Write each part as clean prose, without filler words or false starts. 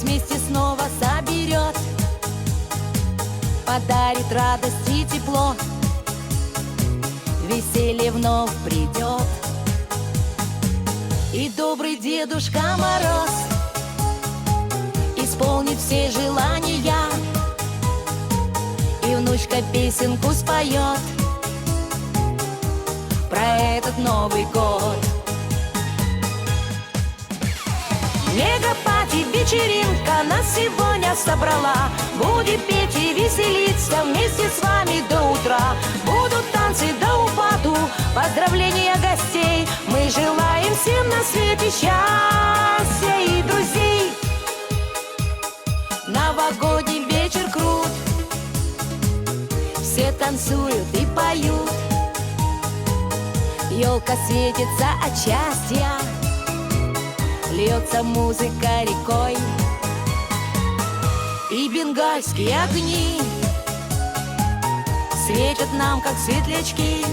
вместе снова соберет, подарит радость и тепло, веселье вновь придет. И добрый Дедушка Мороз исполнит все желания, и внучка песенку споет про этот Новый год. Мегапати вечеринка нас сегодня собрала. Будем петь и веселиться вместе с вами до утра. Будут танцы до упаду, поздравления гостей. Мы желаем всем на свете счастья и друзей. Новогодний вечер крут, все танцуют и поют. Елка светится от счастья, льется музыка рекой, и бенгальские огни светят нам, как светлячки.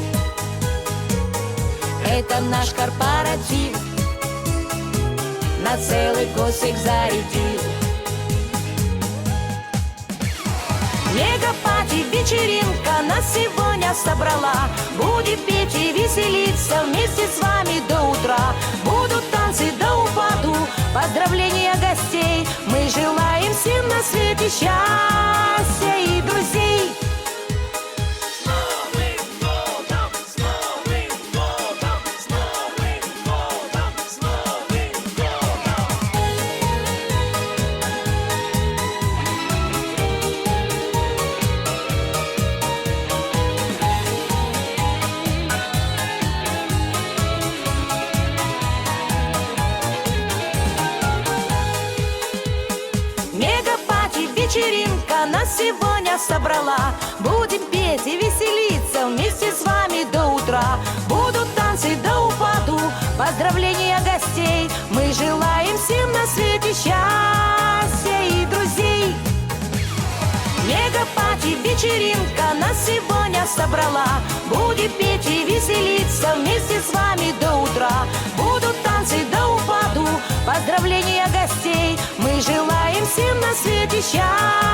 Это наш корпоратив, на целый год всех зарядил. Мегапати вечеринка нас сегодня собрала. Будем петь и веселиться вместе с вами до утра. Будут танцы до упаду, поздравления гостей. Мы желаем всем на свете счастья и друзей. С Новым годом, с Новым годом, с Новым годом, с Новым годом. Мегапати вечеринка нас сегодня собрала. Будем петь и веселиться вместе с вами до утра. Будут танцы до упаду, поздравления гостей. Мы желаем всем на свете счастья и друзей. Мегапати вечеринка нас сегодня собрала. Будем петь и веселиться вместе с вами до утра. Будут танцы до упаду, поздравления гостей. Мы желаем всем на свете счастья